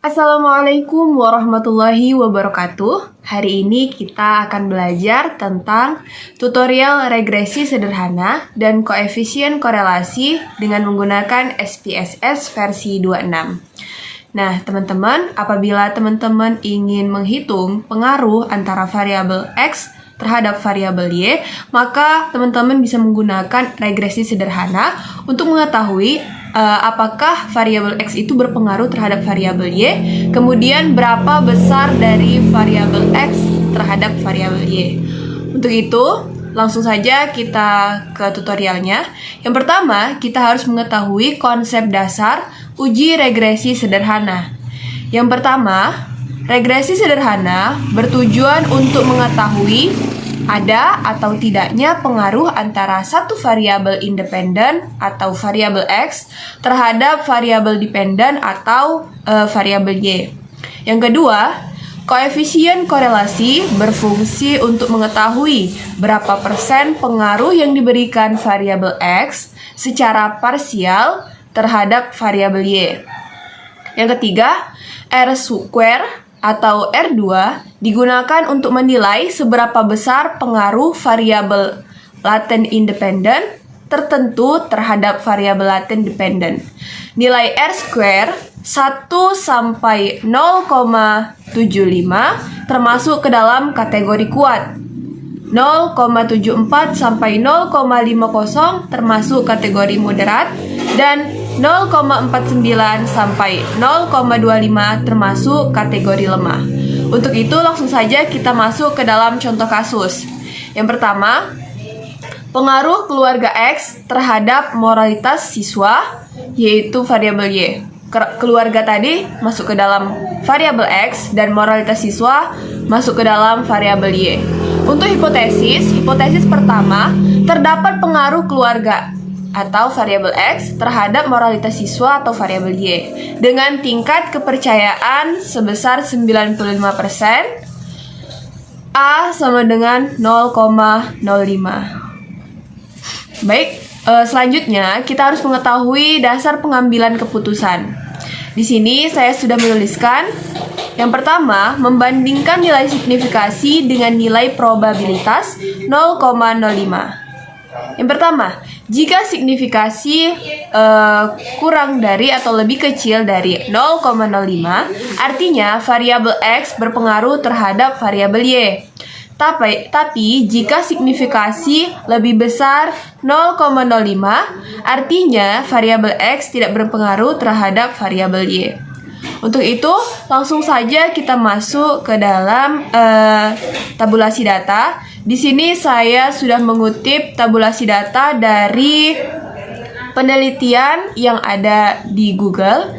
Assalamualaikum warahmatullahi wabarakatuh. Hari ini kita akan belajar tentang tutorial regresi sederhana dan koefisien korelasi dengan menggunakan SPSS versi 26. Nah, teman-teman, apabila teman-teman ingin menghitung pengaruh antara variabel X terhadap variabel Y, maka teman-teman bisa menggunakan regresi sederhana untuk mengetahui apakah variabel X itu berpengaruh terhadap variabel Y, kemudian berapa besar dari variabel X terhadap variabel Y. Untuk itu, langsung saja kita ke tutorialnya. Yang pertama, kita harus mengetahui konsep dasar uji regresi sederhana. Yang pertama, regresi sederhana bertujuan untuk mengetahui ada atau tidaknya pengaruh antara satu variabel independen atau variabel X terhadap variabel dependen atau variabel Y. Yang kedua, koefisien korelasi berfungsi untuk mengetahui berapa persen pengaruh yang diberikan variabel X secara parsial terhadap variabel Y. Yang ketiga, R-square atau R2 digunakan untuk menilai seberapa besar pengaruh variabel laten independen tertentu terhadap variabel laten dependen. Nilai R-square 1 sampai 0,75 termasuk ke dalam kategori kuat. 0,74 sampai 0,50 termasuk kategori moderat, dan 0,49 sampai 0,25 termasuk kategori lemah. Untuk itu langsung saja kita masuk ke dalam contoh kasus. Yang pertama, pengaruh keluarga X terhadap moralitas siswa, yaitu variabel Y. Keluarga tadi masuk ke dalam variabel X dan moralitas siswa masuk ke dalam variabel Y. Untuk hipotesis pertama, terdapat pengaruh keluarga atau variabel X terhadap moralitas siswa atau variabel Y dengan tingkat kepercayaan sebesar 95%, A sama dengan 0,05. Baik, selanjutnya kita harus mengetahui dasar pengambilan keputusan. Di sini saya sudah menuliskan yang pertama, membandingkan nilai signifikasi dengan nilai probabilitas 0,05. Yang pertama, jika signifikasi kurang dari atau lebih kecil dari 0,05, artinya variabel X berpengaruh terhadap variabel Y. Tapi jika signifikasi lebih besar 0,05, artinya variabel X tidak berpengaruh terhadap variabel Y. Untuk itu, langsung saja kita masuk ke dalam tabulasi data. Di sini saya sudah mengutip tabulasi data dari penelitian yang ada di Google.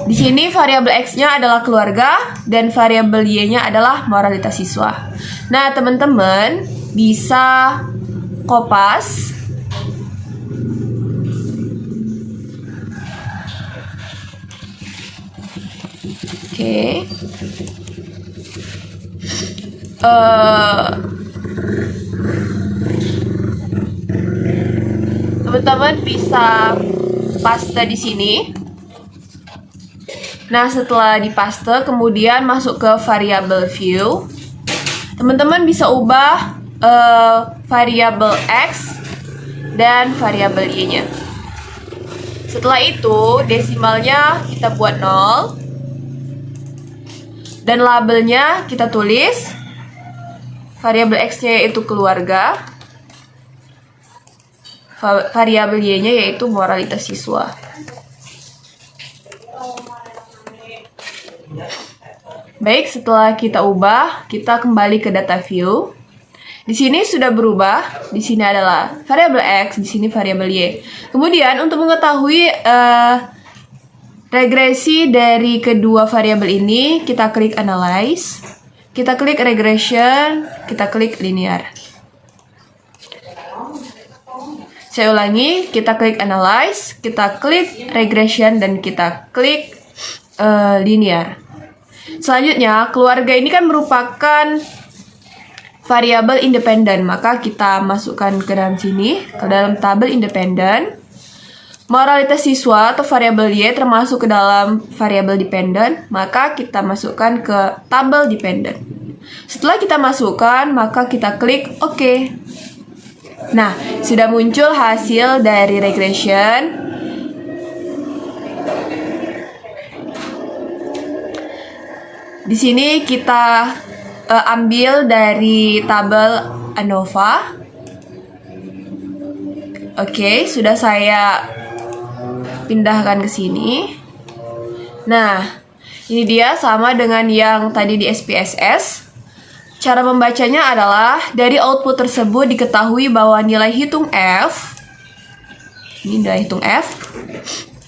Di sini variabel X-nya adalah keluarga dan variabel Y-nya adalah moralitas siswa. Nah, teman-teman bisa kopas teman-teman bisa paste di sini. Nah, setelah dipaste, kemudian masuk ke variabel view. Teman-teman bisa ubah variabel X dan variabel Y-nya. Setelah itu, desimalnya kita buat 0. Dan labelnya kita tulis variabel X-nya yaitu keluarga, variabel Y-nya yaitu moralitas siswa. Baik, setelah kita ubah, kita kembali ke data view. Di sini sudah berubah. Di sini adalah variabel X, di sini variabel Y. Kemudian untuk mengetahui regresi dari kedua variabel ini, kita klik analyze, kita klik regression, kita klik linear. Saya ulangi, kita klik analyze, kita klik regression, dan kita klik linear. Selanjutnya, keluarga ini kan merupakan variabel independen, maka kita masukkan ke dalam sini, ke dalam tabel independen. moralitas siswa atau variabel Y termasuk ke dalam variabel dependent, maka kita masukkan ke tabel dependent. Setelah kita masukkan, maka kita klik OK. Nah, sudah muncul hasil dari regression. Di sini kita ambil dari tabel ANOVA. Oke, sudah saya pindahkan ke sini. Nah, ini dia sama dengan yang tadi di SPSS. Cara membacanya adalah dari output tersebut diketahui bahwa nilai hitung F, ini nilai hitung F,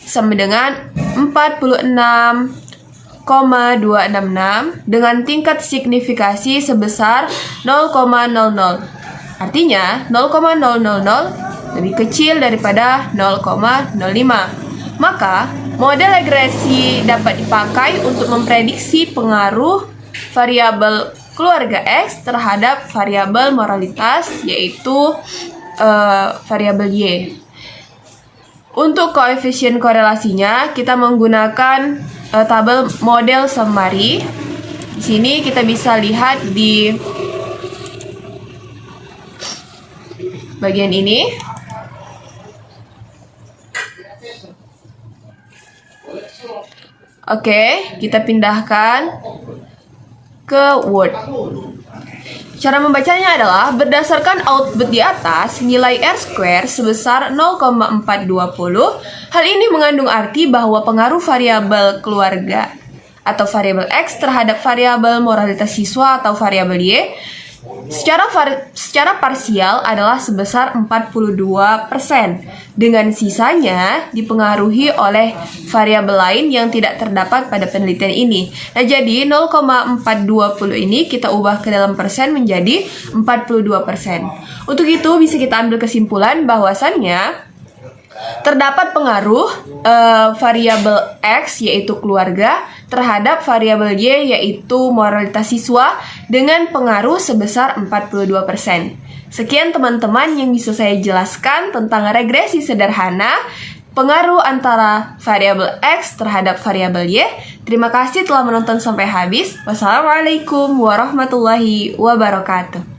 sama dengan 46,266 dengan tingkat signifikasi sebesar 0,00. Artinya 0,000 lebih kecil daripada 0,05. Maka model regresi dapat dipakai untuk memprediksi pengaruh variabel keluarga X terhadap variabel moralitas, yaitu variabel Y. Untuk koefisien korelasinya, kita menggunakan tabel model summary. Di sini kita bisa lihat di bagian ini. Oke, kita pindahkan ke Word. Cara membacanya adalah berdasarkan output di atas, nilai R² sebesar 0,420. Hal ini mengandung arti bahwa pengaruh variabel keluarga atau variabel X terhadap variabel moralitas siswa atau variabel Y secara parsial adalah sebesar 42%, dengan sisanya dipengaruhi oleh variabel lain yang tidak terdapat pada penelitian ini. Nah, jadi 0,420 ini kita ubah ke dalam persen menjadi 42%. Untuk itu bisa kita ambil kesimpulan bahwasannya terdapat pengaruh variabel X yaitu keluarga terhadap variabel Y yaitu moralitas siswa dengan pengaruh sebesar 42%. Sekian teman-teman yang bisa saya jelaskan tentang regresi sederhana pengaruh antara variabel X terhadap variabel Y. Terima kasih telah menonton sampai habis. Wassalamualaikum warahmatullahi wabarakatuh.